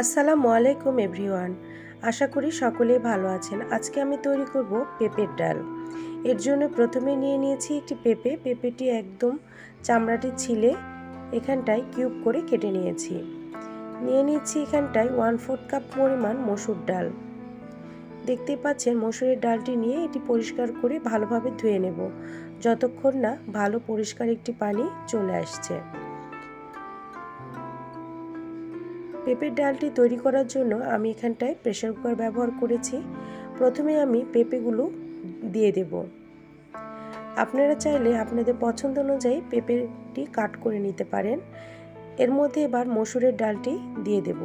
আসসালামু আলাইকুম এভরিওয়ান। আশা করি সকলেই ভালো আছেন। আজকে আমি তৈরি করব পেঁপের ডাল। এর জন্য প্রথমে নিয়ে নিয়েছি একটি পেঁপেটি একদম চামড়াটি ছিলে এখানটায় কিউব করে কেটে নিয়েছি। নিয়ে নিচ্ছি এখানটায় 1/4 কাপ পরিমাণ মসুর ডাল। দেখতেই পাচ্ছেন মসুরের ডালটি নিয়ে এটি পরিষ্কার করে ভালোভাবে ধুয়ে নেব, যতক্ষণ না ভালো পরিষ্কার একটি পানি চলে আসছে। পেঁপের ডালটি তৈরি করার জন্য আমি এখানটায় প্রেসার কুকার ব্যবহার করেছি। প্রথমে আমি পেঁপেগুলো দিয়ে দেব। আপনারা চাইলে আপনাদের পছন্দ অনুযায়ী পেঁপেটি কাট করে নিতে পারেন। এর মধ্যে এবার মসুরের ডালটি দিয়ে দেব।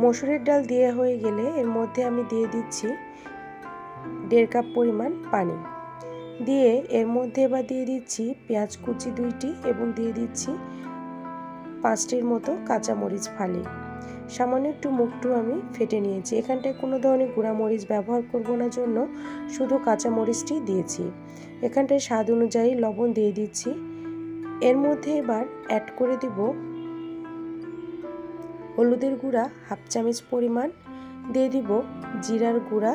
মসুরের ডাল দেওয়া হয়ে গেলে এর মধ্যে আমি দিয়ে দিচ্ছি 1.5 কাপ পরিমাণ পানি। দিয়ে এর মধ্যে এবার দিয়ে দিচ্ছি পেঁয়াজ কুচি 2টি এবং দিয়ে দিচ্ছি 5টির মতো কাঁচামরিচ ফালি। সামান্য একটু মুখটু আমি ফেটে নিয়েছি। এখানটায় কোনো ধরনের গুঁড়া মরিচ ব্যবহার করব না জন্য শুধু কাঁচামরিচটি দিয়েছি। এখানটায় স্বাদ অনুযায়ী লবণ দিয়ে দিচ্ছি। এর মধ্যে এবার অ্যাড করে দেব হলুদের গুঁড়া 1/2 চামচ পরিমাণ, দিয়ে দিব জিরার গুঁড়া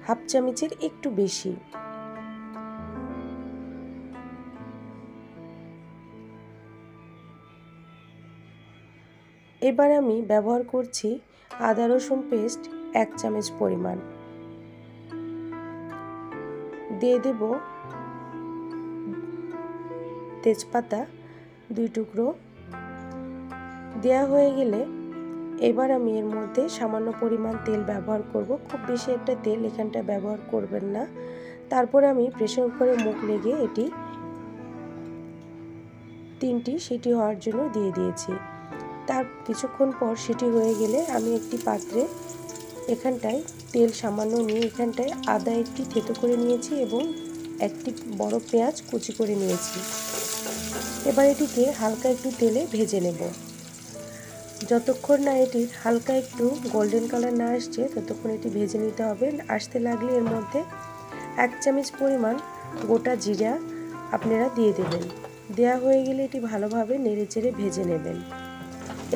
1/2 চামচের একটু বেশি। এবার আমি ব্যবহার করছি আদা রসুন পেস্ট 1 চামচ পরিমাণ, দিয়ে দেব তেজপাতা 2 টুকরো। দেয়া হয়ে গেলে এবার আমি এর মধ্যে সামান্য পরিমাণ তেল ব্যবহার করব, খুব বেশি একটা তেল এখানটা ব্যবহার করবেন না। তারপর আমি প্রেসার কুকারে মুখ লেগে এটি 3টি সিটি হওয়ার জন্য দিয়ে দিয়েছি। তার কিছুক্ষণ পর সিটি হয়ে গেলে আমি একটি পাত্রে এখানটায় তেল সামান্য নিয়ে এখানটায় আদা একটি থেতো করে নিয়েছি এবং একটি বড় পেঁয়াজ কুচি করে নিয়েছি। এবার এটিকে হালকা একটু তেলে ভেজে নেব। যতক্ষণ না এটির হালকা একটু গোল্ডেন কালার না আসছে ততক্ষণ এটি ভেজে নিতে হবে। আসতে লাগলে এর মধ্যে 1 চামচ পরিমাণ গোটা জিরা আপনারা দিয়ে দেবেন। দেয়া হয়ে গেলে এটি ভালোভাবে নেড়েচেড়ে ভেজে নেবেন।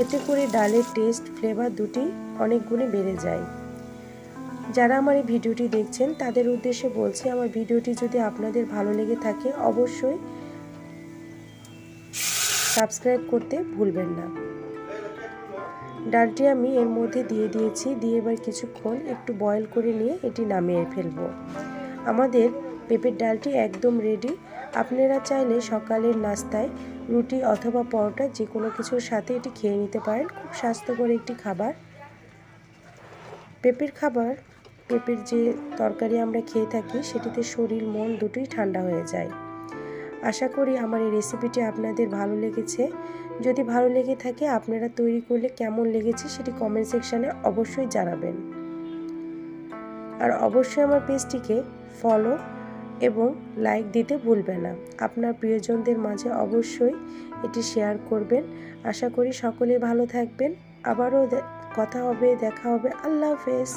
এতে করে ডালের টেস্ট ফ্লেভার দুটি অনেক গুণে বেড়ে যায়। যারা আমার এই ভিডিওটি দেখছেন তাদের উদ্দেশ্যে বলছি, আমার ভিডিওটি যদি আপনাদের ভালো লেগে থাকে অবশ্যই সাবস্ক্রাইব করতে ভুলবেন না। ডালটি আমি এর মধ্যে দিয়ে দিয়েছি। দিয়ে এবার কিছুক্ষণ একটু বয়েল করে নিয়ে এটি নামিয়ে ফেলবো। আমাদের পেঁপের ডালটি একদম রেডি। আপনারা চাইলে সকালের নাস্তায় রুটি অথবা পরোটা যে কোনো কিছুর সাথে এটি খেয়ে নিতে পারেন। খুব স্বাস্থ্যকর একটি খাবার। পেঁপের যে তরকারি আমরা খেয়ে থাকি সেটিতে শরীর মন দুটোই ঠান্ডা হয়ে যায়। আশা করি আমার এই রেসিপিটি আপনাদের ভালো লেগেছে। যদি ভালো লেগে থাকে আপনারা তৈরি করলে কেমন লেগেছে সেটি কমেন্ট সেকশানে অবশ্যই জানাবেন। আর অবশ্যই আমার পেজটিকে ফলো এবং লাইক দিতে ভুলবেন না। আপনার প্রিয়জনদের মাঝে অবশ্যই এটি শেয়ার করবেন। আশা করি সকলে ভালো থাকবেন। আবারও কথা হবে, দেখা হবে। আল্লাহ হাফেজ।